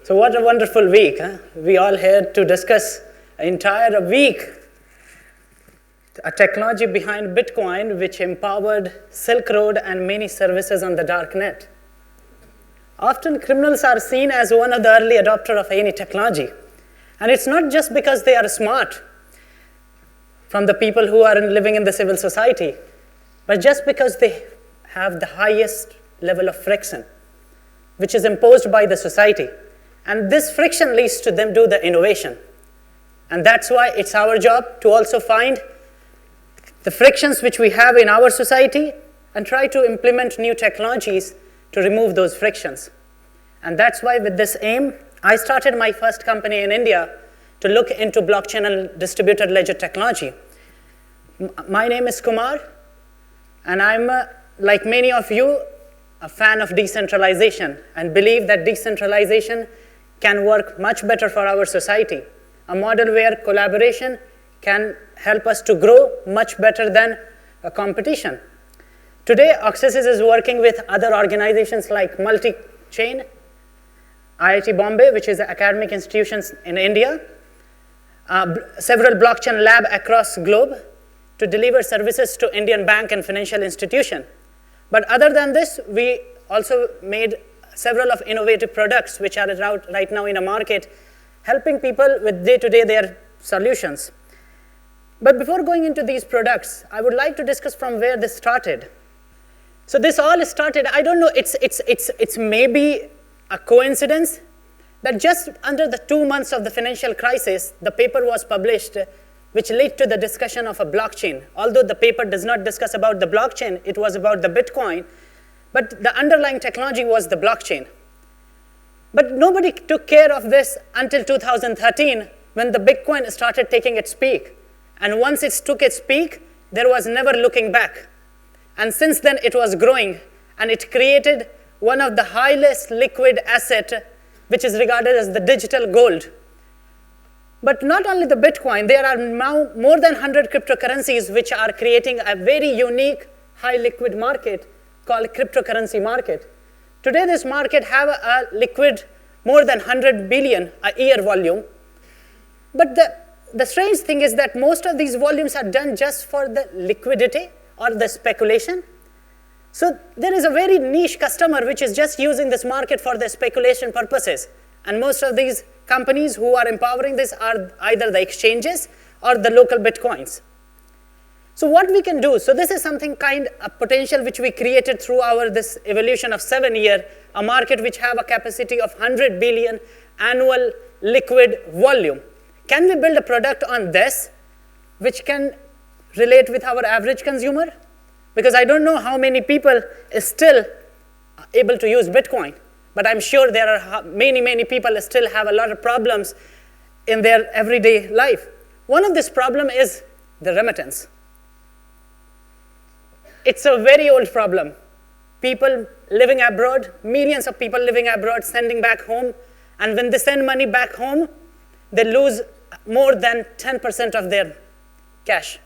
So what a wonderful week, huh? We all here to discuss an entire week a technology behind Bitcoin which empowered Silk Road and many services on the dark net. Often criminals are seen as one of the early adopters of any technology. And it's not just because they are smart from the people who are living in the civil society, but just because they have the highest level of friction, which is imposed by the society. And this friction leads to them do the innovation. And that's why it's our job to also find the frictions which we have in our society and try to implement new technologies to remove those frictions. And that's why with this aim, I started my first company in India to look into blockchain and distributed ledger technology. My name is Kumar, and I'm, like many of you, a fan of decentralization and believe that decentralization can work much better for our society, a model where collaboration can help us to grow much better than a competition. Today, Oxasis is working with other organizations like Multi-Chain, IIT Bombay, which is academic institutions in India, several blockchain labs across globe to deliver services to Indian bank and financial institution. But other than this, we also made several of innovative products which are out right now in the market, helping people with day-to-day their solutions. But before going into these products, I would like to discuss from where this started. So this all started, I don't know, it's maybe a coincidence that just under the 2 months of the financial crisis, the paper was published which led to the discussion of a blockchain. Although the paper does not discuss about the blockchain, it was about the Bitcoin, but the underlying technology was the blockchain. But nobody took care of this until 2013 when the Bitcoin started taking its peak. And once it took its peak, there was never looking back. And since then, it was growing, and it created one of the highest liquid asset, which is regarded as the digital gold. But not only the Bitcoin, there are now more than 100 cryptocurrencies which are creating a very unique high liquid market called cryptocurrency market. Today, this market have a liquid more than 100 billion a year volume. But the strange thing is that most of these volumes are done just for the liquidity or the speculation. So there is a very niche customer which is just using this market for the speculation purposes. And most of these companies who are empowering this are either the exchanges or the local Bitcoins. So what we can do, so this is something kind of potential which we created through this evolution of 7 years, a market which have a capacity of 100 billion annual liquid volume. Can we build a product on this which can relate with our average consumer? Because I don't know how many people is still able to use Bitcoin, but I'm sure there are many people still have a lot of problems in their everyday life. One of this problem is the remittance. It's a very old problem. People living abroad, millions of people living abroad, sending back home, and when they send money back home, they lose more than 10% of their cash.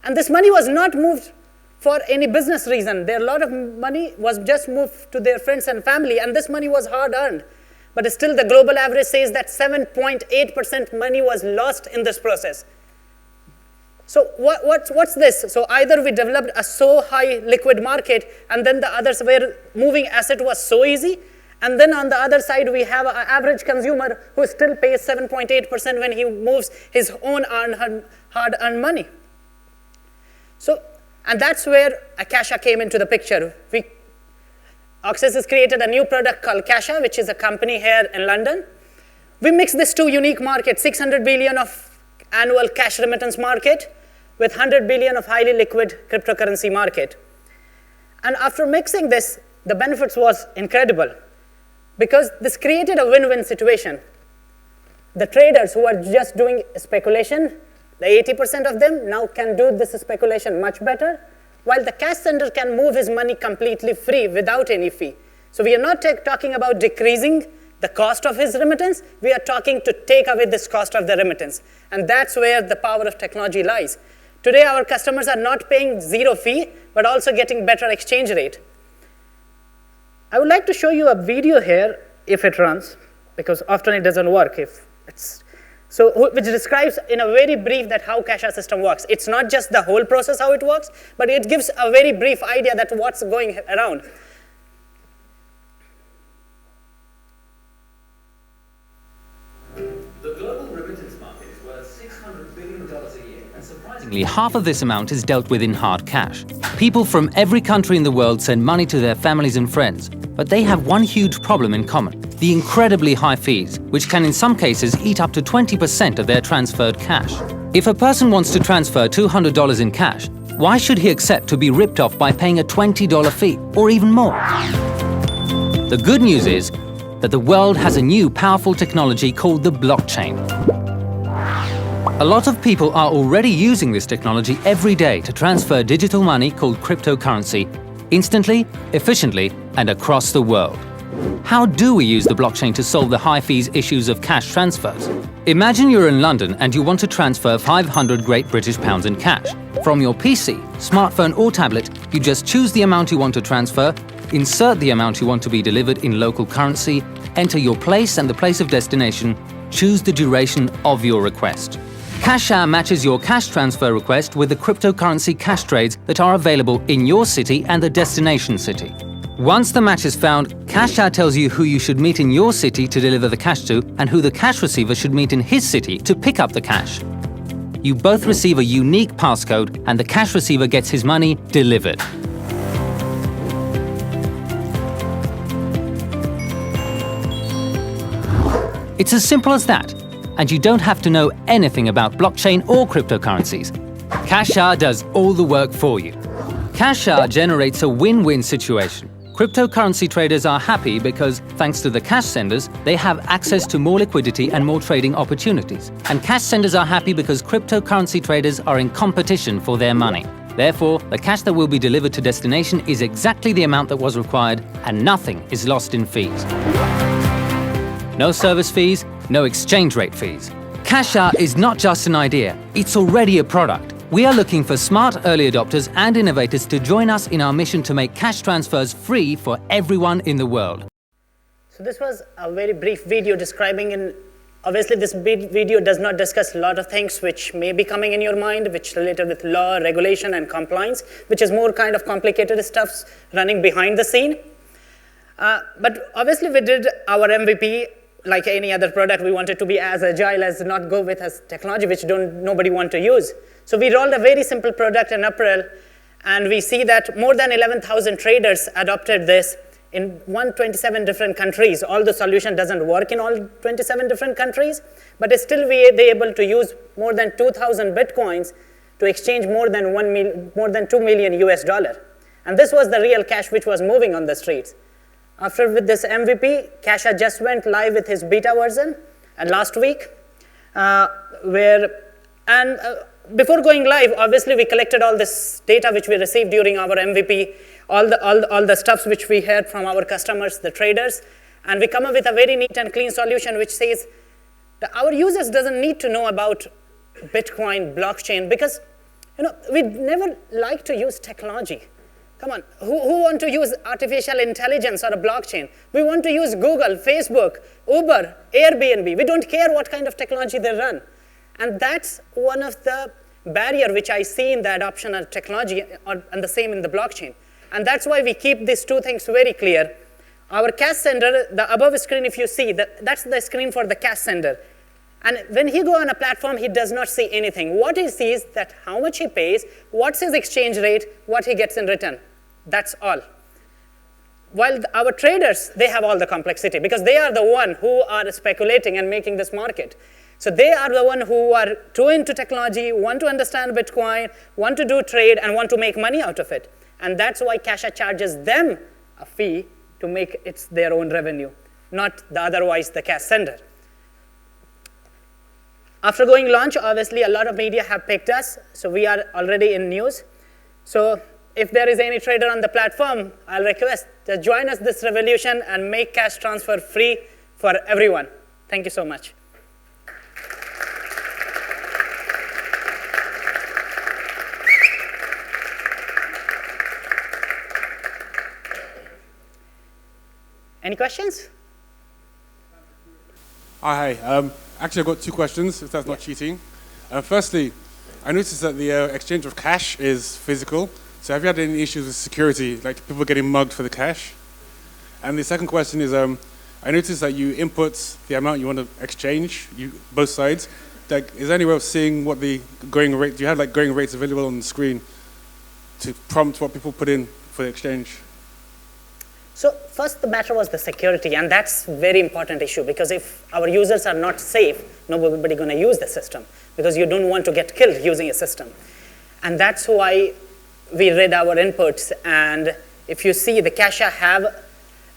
And this money was not moved for any business reason. A lot of money was just moved to their friends and family, and this money was hard earned. But still, the global average says that 7.8% money was lost in this process. So what's this? So either we developed a so high liquid market, and then the others where moving asset was so easy, and then on the other side, we have an average consumer who still pays 7.8% when he moves his own hard-earned money. So, and that's where Akasha came into the picture. Oxasis created a new product called Kasha, which is a company here in London. We mixed these two unique markets, 600 billion of annual cash remittance market with 100 billion of highly liquid cryptocurrency market. And after mixing this, the benefits was incredible because this created a win-win situation. The traders who are just doing speculation, the 80% of them now can do this speculation much better, while the cash sender can move his money completely free without any fee. So we are not talking about decreasing the cost of his remittance, we are talking to take away this cost of the remittance. And that's where the power of technology lies. Today, our customers are not paying zero fee, but also getting better exchange rate. I would like to show you a video here, if it runs. because often it doesn't work if it's, so which describes in a very brief that how cash system works. It's not just the whole process how it works, but it gives a very brief idea that what's going around. The global remittance market is worth $600 billion a year, and surprisingly, half of this amount is dealt with in hard cash. People from every country in the world send money to their families and friends, but they have one huge problem in common: the incredibly high fees, which can in some cases eat up to 20% of their transferred cash. If a person wants to transfer $200 in cash, why should he accept to be ripped off by paying a $20 fee, or even more? The good news is that the world has a new powerful technology called the blockchain. A lot of people are already using this technology every day to transfer digital money called cryptocurrency instantly, efficiently, and across the world. How do we use the blockchain to solve the high fees issues of cash transfers? Imagine you're in London and you want to transfer 500 Great British pounds in cash. From your PC, smartphone or tablet, you just choose the amount you want to transfer, insert the amount you want to be delivered in local currency, enter your place and the place of destination, choose the duration of your request. CashShare matches your cash transfer request with the cryptocurrency cash trades that are available in your city and the destination city. Once the match is found, CashShare tells you who you should meet in your city to deliver the cash to and who the cash receiver should meet in his city to pick up the cash. You both receive a unique passcode and the cash receiver gets his money delivered. It's as simple as that, and you don't have to know anything about blockchain or cryptocurrencies. CashShare does all the work for you. CashShare generates a win-win situation. Cryptocurrency traders are happy because, thanks to the cash senders, they have access to more liquidity and more trading opportunities. And cash senders are happy because cryptocurrency traders are in competition for their money. Therefore, the cash that will be delivered to destination is exactly the amount that was required, and nothing is lost in fees. No service fees, no exchange rate fees. CashShare is not just an idea, it's already a product. We are looking for smart early adopters and innovators to join us in our mission to make cash transfers free for everyone in the world. So this was a very brief video describing, and obviously this video does not discuss a lot of things which may be coming in your mind, which related with law, regulation, and compliance, which is more kind of complicated stuff running behind the scene. But obviously we did our MVP. Like any other product, we wanted to be as agile as not go with as technology which nobody want to use. So we rolled a very simple product in April, and we see that more than 11,000 traders adopted this in 127 different countries. All the solution doesn't work in all 27 different countries, but still they're able to use more than 2,000 Bitcoins to exchange more than 2 million US dollar. And this was the real cash which was moving on the streets. After with this MVP, CashShare just went live with his beta version last week, before going live, obviously we collected all this data which we received during our MVP, all the stuffs which we heard from our customers, the traders, and we come up with a very neat and clean solution which says that our users doesn't need to know about Bitcoin, blockchain, because we never like to use technology. Come on, who want to use artificial intelligence or a blockchain? We want to use Google, Facebook, Uber, Airbnb. We don't care what kind of technology they run. And that's one of the barrier which I see in the adoption of technology, and the same in the blockchain. And that's why we keep these two things very clear. Our cash sender, the above screen, if you see, that's the screen for the cash sender. And when he go on a platform, he does not see anything. What he sees that how much he pays, what's his exchange rate, what he gets in return. That's all. While our traders, they have all the complexity because they are the one who are speculating and making this market. So they are the one who are too into technology, want to understand Bitcoin, want to do trade, and want to make money out of it. And that's why CashShare charges them a fee to make it their own revenue, not otherwise the cash sender. After going launch, obviously a lot of media have picked us, so we are already in news. So if there is any trader on the platform, I'll request to join us this revolution and make cash transfer free for everyone. Thank you so much. Any questions? Hi. Actually, I've got two questions, if that's not cheating. Firstly, I noticed that the exchange of cash is physical. So have you had any issues with security, like people getting mugged for the cash? And the second question is, I noticed that you input the amount you want to exchange, both sides. Like, is there any way of seeing what the going rate, do you have like going rates available on the screen to prompt what people put in for the exchange? So first, the matter was the security, and that's a very important issue, because if our users are not safe, nobody going to use the system, because you don't want to get killed using a system. And that's why we read our inputs, and if you see, the Cache have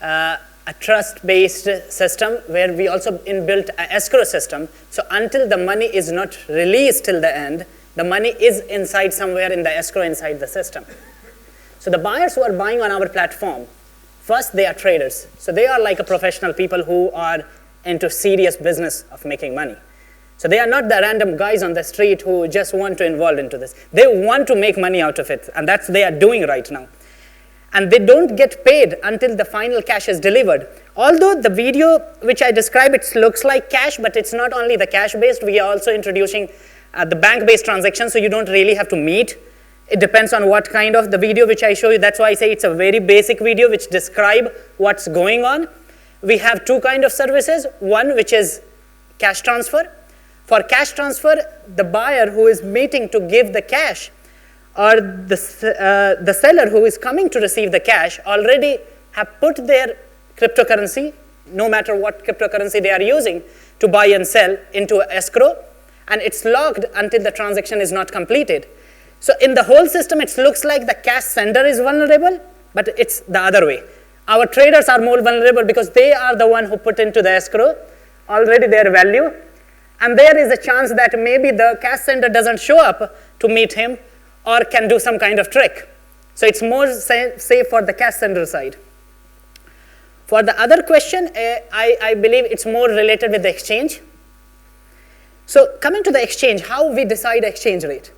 a trust-based system where we also inbuilt an escrow system. So until the money is not released till the end, the money is inside somewhere in the escrow inside the system. So the buyers who are buying on our platform, first, they are traders. So they are like a professional people who are into serious business of making money. So they are not the random guys on the street who just want to involve into this. They want to make money out of it, and that's what they are doing right now. And they don't get paid until the final cash is delivered. Although the video which I describe, it looks like cash, but it's not only the cash-based. We are also introducing the bank-based transactions, so you don't really have to meet. It depends on what kind of the video which I show you. That's why I say it's a very basic video which describe what's going on. We have two kind of services. One which is cash transfer. For cash transfer, the buyer who is meeting to give the cash, or the seller who is coming to receive the cash already have put their cryptocurrency, no matter what cryptocurrency they are using, to buy and sell into escrow, and it's locked until the transaction is not completed. So in the whole system, it looks like the cash sender is vulnerable, but it's the other way. Our traders are more vulnerable because they are the one who put into the escrow already their value, and there is a chance that maybe the cash sender doesn't show up to meet him, or can do some kind of trick. So it's more safe for the cash sender side. For the other question, I believe it's more related with the exchange. So coming to the exchange, how we decide exchange rate.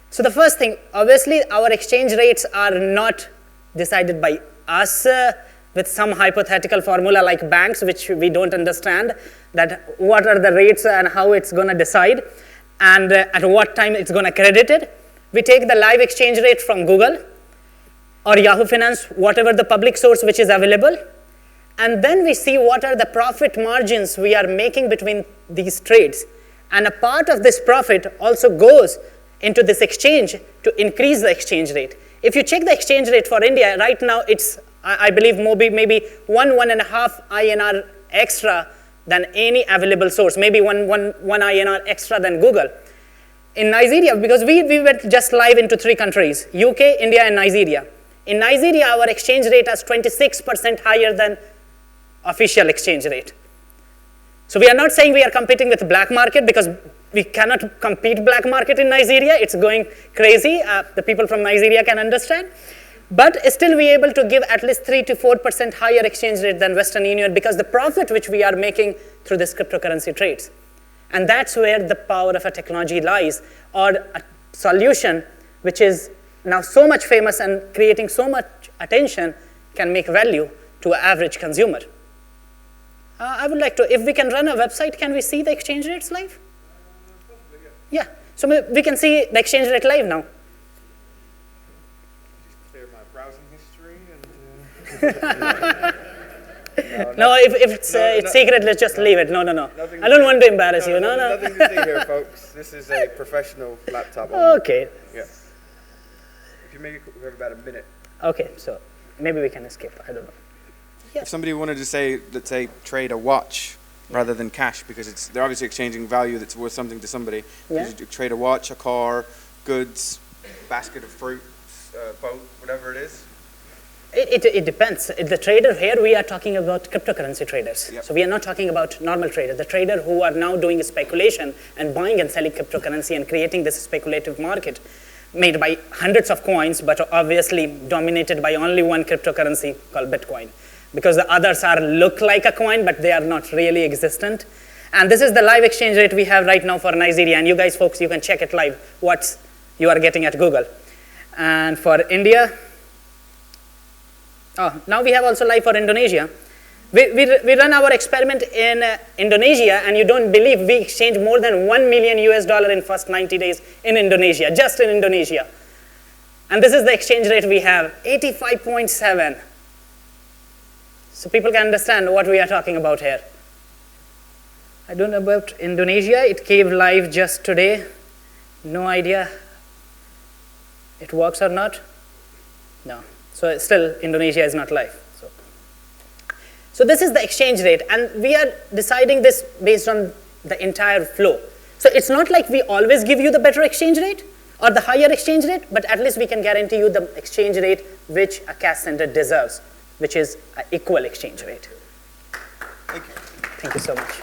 So the first thing, obviously, our exchange rates are not decided by us with some hypothetical formula like banks, which we don't understand, that what are the rates and how it's going to decide, and at what time it's going to credit it. We take the live exchange rate from Google or Yahoo Finance, whatever the public source which is available, and then we see what are the profit margins we are making between these trades. And a part of this profit also goes into this exchange to increase the exchange rate. If you check the exchange rate for India, right now it's, I believe, maybe 1.5 INR extra than any available source, maybe one INR extra than Google. In Nigeria, because we went just live into 3 countries, UK, India, and Nigeria. In Nigeria, our exchange rate is 26% higher than official exchange rate. So we are not saying we are competing with the black market, because we cannot compete black market in Nigeria. It's going crazy. The people from Nigeria can understand. But still we are able to give at least 3 to 4% higher exchange rate than Western Union, because the profit which we are making through this cryptocurrency trades. And that's where the power of a technology lies, or a solution which is now so much famous and creating so much attention can make value to an average consumer. I would like to, if we can run a website, can we see the exchange rates live? Probably, yeah. So we can see the exchange rate live now. Just clear my browsing history and... No, if it's secret, let's just leave it. No. I don't want to embarrass you. No. Nothing to see here, folks. This is a professional laptop. Okay. Yeah. If you maybe we have about a minute. Okay, so maybe we can escape. I don't know. Yeah. If somebody wanted to say, let's say, trade a watch rather than cash, because they're obviously exchanging value that's worth something to somebody. Yeah. You trade a watch, a car, goods, basket of fruit, boat, whatever it is. It depends. The trader here, we are talking about cryptocurrency traders. Yep. So we are not talking about normal traders. The trader who are now doing speculation and buying and selling cryptocurrency and creating this speculative market made by hundreds of coins, but obviously dominated by only one cryptocurrency called Bitcoin. Because the others look like a coin, but they are not really existent. And this is the live exchange rate we have right now for Nigeria. And you guys, folks, you can check it live, what you are getting at Google. And for India, now we have also live for Indonesia. We run our experiment in Indonesia, and you don't believe we exchanged more than $1 million in first 90 days in Indonesia, just in Indonesia. And this is the exchange rate we have, 85.7. So people can understand what we are talking about here. I don't know about Indonesia. It came live just today. No idea it works or not. No. So still, Indonesia is not live. So this is the exchange rate, and we are deciding this based on the entire flow. So it's not like we always give you the better exchange rate or the higher exchange rate, but at least we can guarantee you the exchange rate which a cash center deserves, which is an equal exchange rate. Thank you. Thank you so much.